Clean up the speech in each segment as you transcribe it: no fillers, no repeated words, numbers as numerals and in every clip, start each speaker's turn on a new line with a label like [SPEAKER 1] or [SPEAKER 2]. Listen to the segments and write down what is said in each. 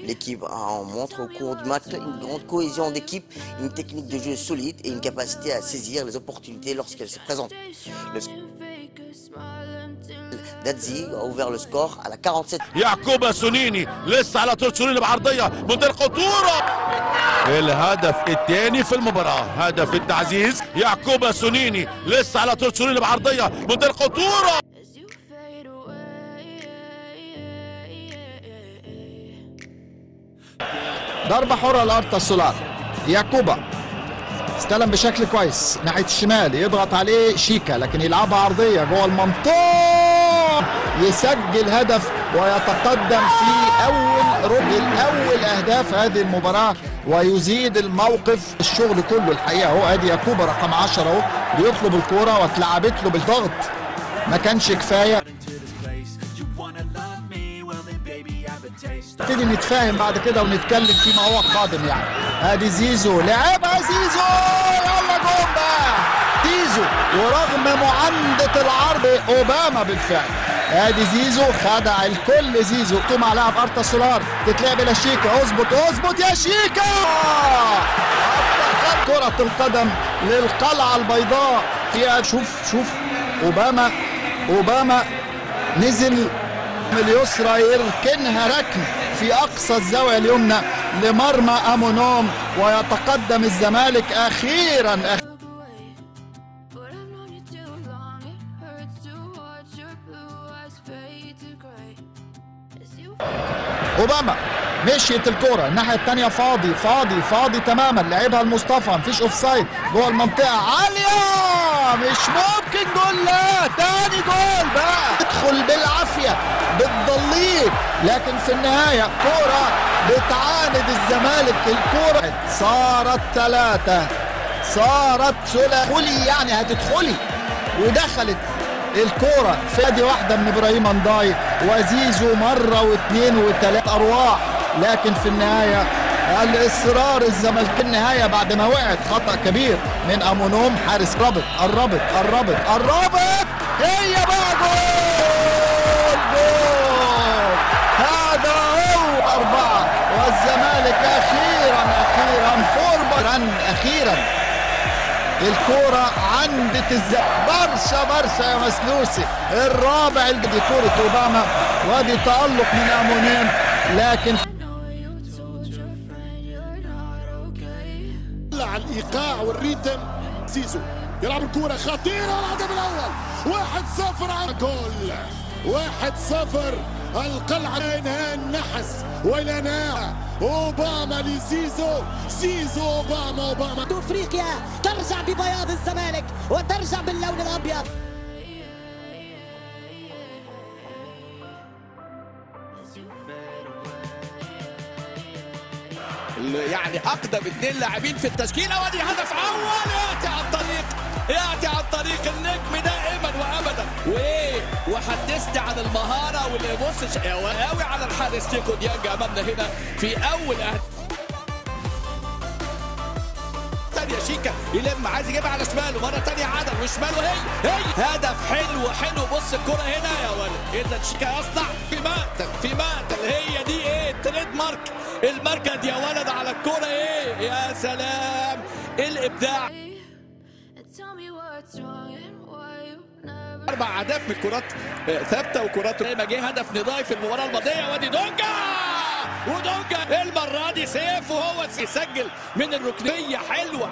[SPEAKER 1] L'équipe montre au cours du match une grande cohésion d'équipe, une technique de jeu solide et une capacité à saisir les opportunités lorsqu'elles se présentent. Dadzi a ouvert le score à la 47.
[SPEAKER 2] يعقوب سنيني لسه على طول سنيني بعرضيه منتهى الخطوره. الهدف الثاني في المباراه، هدف التعزيز. يعقوب سنيني لسه على طول سنيني بعرضيه منتهى الخطوره.
[SPEAKER 3] ضربة حرة لأرتا سولار. يعقوبا استلم بشكل كويس ناحية الشمال، يضغط عليه شيكا لكن يلعبها عرضية جوه المنطقة، يسجل هدف ويتقدم في أول أهداف هذه المباراة ويزيد الموقف. الشغل كله الحقيقة اهو، ادي يعقوبا رقم 10 اهو بيطلب الكورة واتلعبت له بالضغط، ما كانش كفاية. نبتدي نتفاهم بعد كده ونتكلم فيما هو قادم يعني. ادي زيزو لعبها، زيزو يلا جون بقى زيزو، ورغم معاندة العرض اوباما بالفعل. ادي زيزو خدع الكل، زيزو مع لاعب ارتا سولار، تتلعب الى شيكا، اظبط يا شيكا. كرة القدم للقلعة البيضاء فيها، شوف اوباما نزل من اليسرى يركنها ركن في اقصى الزاويه اليمنى لمرمى امونوم، ويتقدم الزمالك اخيرا. اوباما مشيت الكرة الناحية الثانية، فاضي تماما، لعبها المصطفى، مفيش اوفسايد جوه المنطقة عالية، مش ممكن جول، لا تاني جول بقى، تدخل بالعافية بالضليل، لكن في النهاية كرة بتعاند الزمالك. الكرة صارت 3، صارت ثلاثي يعني هتدخلي، ودخلت الكرة في يد واحدة من ابراهيم انداي وزيزو مرة واثنين وثلاث ارواح، لكن في النهاية الاصرار الزمالك النهاية بعد ما وقعت خطأ كبير من امونوم. حارس قربت هي بقى جول، هذا هو 4 والزمالك اخيرا فوربا اخيرا الكرة عندت برشا يا مسلوسي. الرابع دي كرة اوباما، وادي تألق من امونيم، لكن
[SPEAKER 4] على الايقاع والريتم. زيزو يلعب الكرة خطيرة، الهدف الاول 1-0 على جول، 1-0 القلعة. انهاء النحس والاناء اوباما زيزو اوباما.
[SPEAKER 5] افريقيا ترجع ببياض الزمالك وترجع باللون الابيض.
[SPEAKER 6] يعني اقدم 2 لاعبين في التشكيله، وادي هدف اول ياتي عن طريق النجم دائما وابدا. وحدثت عن المهاره واللي يبص قوي على الحارس تيكو ديانج امامنا هنا في اول ثانيه. شيكا يلم، عايز يجيبها على شماله، مره ثانيه عدل وشماله، هي هدف حلو. بص الكره هنا يا ولد، اذا شيكا يصنع في مقتل هي دي التريد مارك، المركز يا ولد على الكره، يا سلام الابداع. 4 أهداف من كرات ثابته وكرات ما جه هدف نضاي في المباراه الماضيه. وادي ودونجا المره دي سيف، وهو يسجل من الركنيه.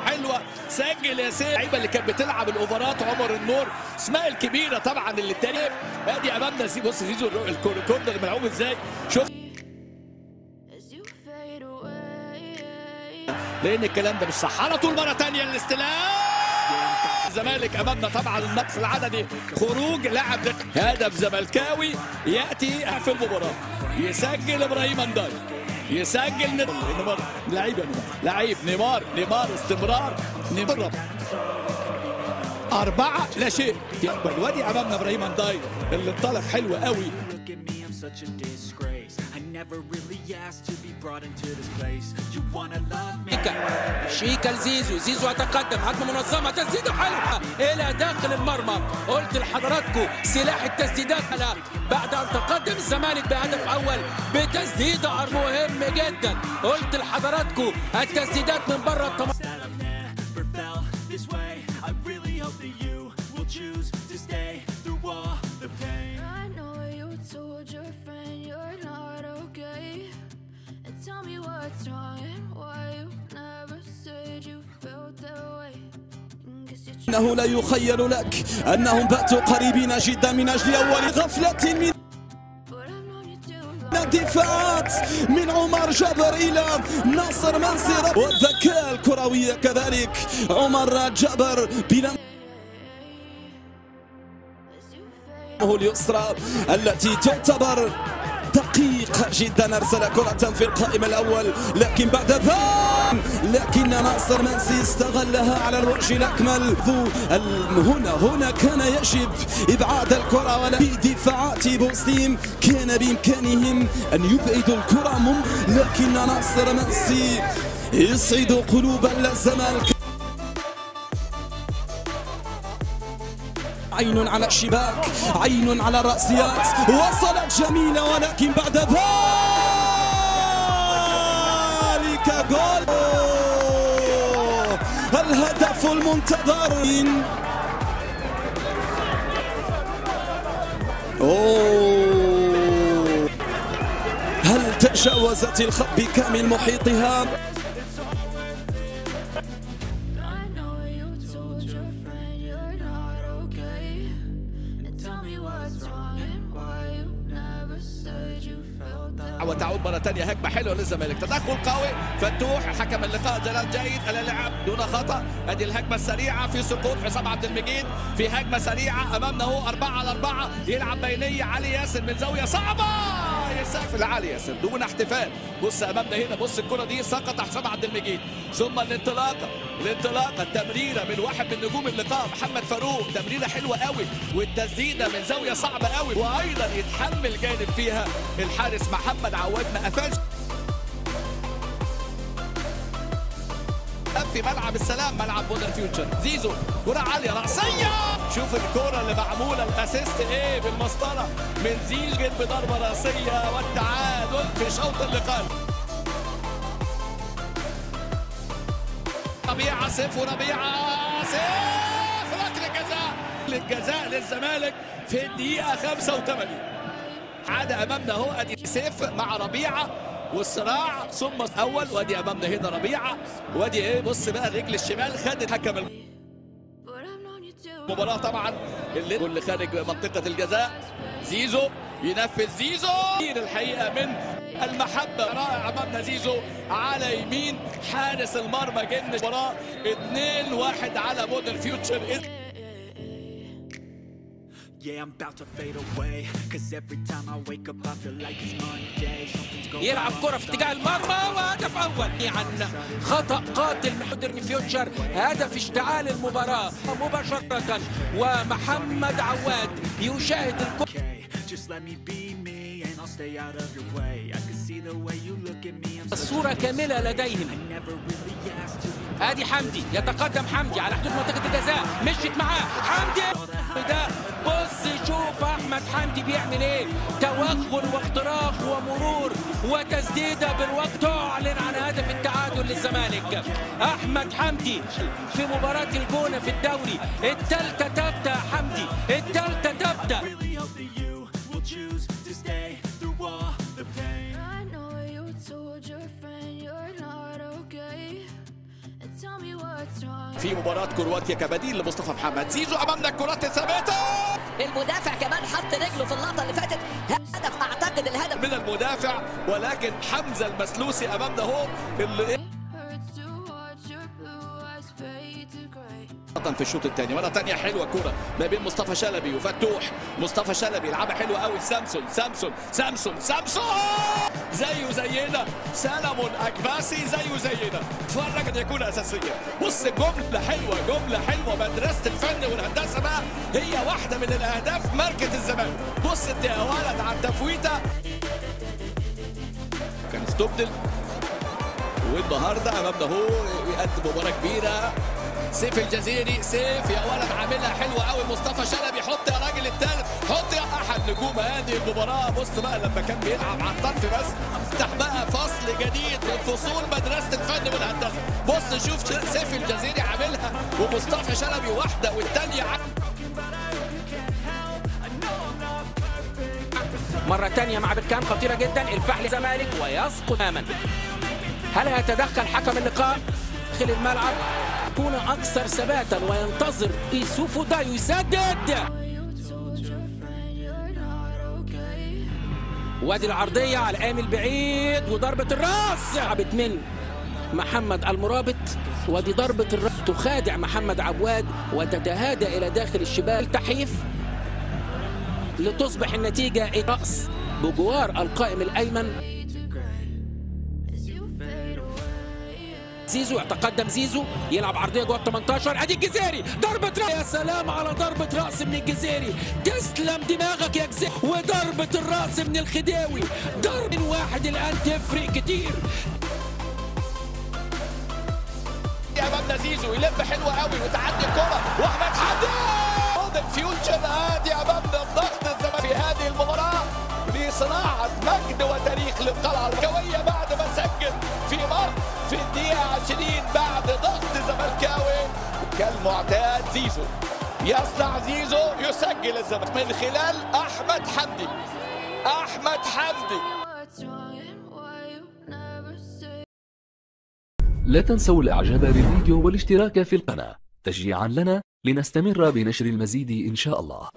[SPEAKER 6] حلوه سجل يا سيف. اللعيبه اللي كانت بتلعب الاوفرات، عمر النور، اسماء الكبيره طبعا اللي التاني. ادي امامنا بص زيزو الكورنر ملعوب ازاي، شوف، لان الكلام ده مش صح. على طول مره ثانيه الاستلام، الزمالك امامنا طبعا النقص العددي، خروج لاعب، هدف زملكاوي ياتي في المباراه. يسجل ابراهيم انداي، يسجل نيمار، لعيب نيمار استمرار نيمار. 4-0 يقبل. وادي امامنا ابراهيم انداي اللي انطلق حلو قوي. شيكا لزيزو، زيزو يتقدم، هجمه منظمه، تسديده حلوه الى الى داخل المرمى. قلت لحضراتكم سلاح التسديدات بعد ان تقدم الزمالك بهدف اول بتسديده مهم جدا. قلت لحضراتكم التسديدات من بره
[SPEAKER 7] إنه لا يخيل لك أنهم باتوا قريبين جدا من أجل أول غفلة من الدفاعات من عمر جابر إلى ناصر منصور، والذكاء الكروي كذلك عمر جابر بلا اليسرى التي تعتبر دقيق جدا، ارسل كرة في القائم الاول لكن بعد ذلك لكن ناصر منسي استغلها على الوجه الاكمل. هنا كان يجب ابعاد الكرة، ولا بدفاعات بوسيم كان بامكانهم ان يبعدوا الكرة لكن ناصر منسي يصعد قلوب الزمالك. عين على الشباك، عين على الرأسيات، وصلت جميلة ولكن بعد ذلك جول. الهدف المنتظر. هل تجاوزت الخط بكامل محيطها؟
[SPEAKER 6] وتعود مرة ثانية هجمة حلوة للزمالك، تدخل قوي فتوح حكم اللقاء جلال جيد اللعب دون خطأ. ادي الهجمة السريعة في سقوط حسام عبد المجيد في هجمة سريعة امامنا اهو 4 على 4 يلعب بينية علي ياسر من زاوية صعبة يسافر علي ياسر دون احتفال. بص امامنا هنا، بص الكرة دي سقط حسام عبد المجيد، ثم الانطلاقة التمريرة من واحد من نجوم اللقاء محمد فاروق، تمريرة حلوة قوي والتسديدة من زاوية صعبة قوي، وايضا يتحمل جانب فيها الحارس محمد عواد ما قفلش في ملعب السلام ملعب مودرن فيوتشر. زيزو كرة عالية رأسية، شوف الكرة اللي معمولة الاسيست ايه بالمسطرة من زيزو بضربة رأسية والتعادل في شوط اللقاء. ربيعة سيف وربيعة سيف ركلة جزاء للزمالك في الدقيقة 85. عاد امامنا اهو ادي سيف مع ربيعة والصراع ثم اول، وادي امامنا هنا ربيعة وادي ايه بص بقى الرجل الشمال خدت حكم المباراة طبعا اللي خارج منطقة الجزاء. زيزو ينفذ، زيزو الحقيقة من المحبة رائع امامنا زيزو على يمين حارس المرمى. جن المباراة 2-1 على مودرن فيوتشر.
[SPEAKER 8] يلعب كرة في اتجاه المرمى وهدف أول عن خطأ قاتل من مودرن فيوتشر، هدف اشتعال المباراة مباشرة ومحمد عواد يشاهد الكرة. الصورة كاملة لديهم. ادي حمدي يتقدم، حمدي على حدود منطقة الجزاء، مشيت معاه حمدي ده. بص شوف احمد حمدي بيعمل ايه، توغل واختراق ومرور وتسديده بالوقت تعلن عن هدف التعادل للزمالك. احمد حمدي في مباراة الجونة في الدوري الثالثة تبدأ، حمدي الثالثة تبدأ.
[SPEAKER 6] في مباراة كرواتيا كبديل لمصطفى محمد. زيزو امامنا الكرات الثابتة،
[SPEAKER 5] المدافع كمان حط رجله في اللقطة اللي فاتت، هدف اعتقد الهدف
[SPEAKER 6] من المدافع، ولكن حمزة المسلوسي امامنا اهو اللي في الشوط الثاني. مرة ثانية حلوة كرة ما بين مصطفى شلبي وفتوح، مصطفى شلبي يلعبها حلوة قوي، سامسون زيه زينا، سلمون اكباسي زيه زينا، اتفرج ان يكون اساسيا. بص جملة حلوة مدرسة الفن والهندسة بقى هي واحدة من الاهداف ماركة الزمالك. بص يا ولد على التفويتة، كان استبدل والنهارده امامنا اهو يقدم مباراة كبيرة سيف الجزيري، سيف يا ولد عاملها حلوه قوي. مصطفى شلبي حط يا راجل الثالث، حط يا احد نجوم هذه المباراه. بص بقى لما كان بيلعب على الطرف بس، افتح بقى فصل جديد من فصول مدرسه الفن والهندسه. بص شوف سيف الجزيري عاملها ومصطفى شلبي واحده والثانيه
[SPEAKER 8] مرة تانية مع بركان خطيرة جدا. الفحل الزمالك ويسقط تماما. هل هيتدخل حكم اللقاء داخل الملعب؟ يكون أكثر ثباتا وينتظر يوسف دايو يسدد. وادي العرضية على الآمل بعيد وضربة الراس لعبت من محمد المرابط. ودي ضربة الراس تخادع محمد عواد وتتهادى إلى داخل الشباك. التحيف لتصبح النتيجة رأس بجوار القائم الأيمن. زيزو يتقدم، زيزو يلعب عرضية جوه ال 18. ادي الجزيري ضربة رأس. يا سلام على ضربة رأس من الجزيري، تسلم دماغك يا جزيري. وضربة الرأس من الخديوي، ضرب واحد الآن تفرق كتير.
[SPEAKER 6] امامنا زيزو يلف حلوة قوي وتعدي الكرة واحمد حمدي فيوتشر. ادي امامنا الضغط الزمالك في هذه المباراة لصناعة مجد وتاريخ للقلعة الجوية بعد ما سجل في الدقيقة 20 بعد ضغط زملكاوي كالمعتاد. زيزو يصنع، زيزو يسجل الزمالك من خلال احمد حمدي. احمد حمدي.
[SPEAKER 9] لا تنسوا الاعجاب بالفيديو والاشتراك في القناة تشجيعا لنا لنستمر بنشر المزيد إن شاء الله.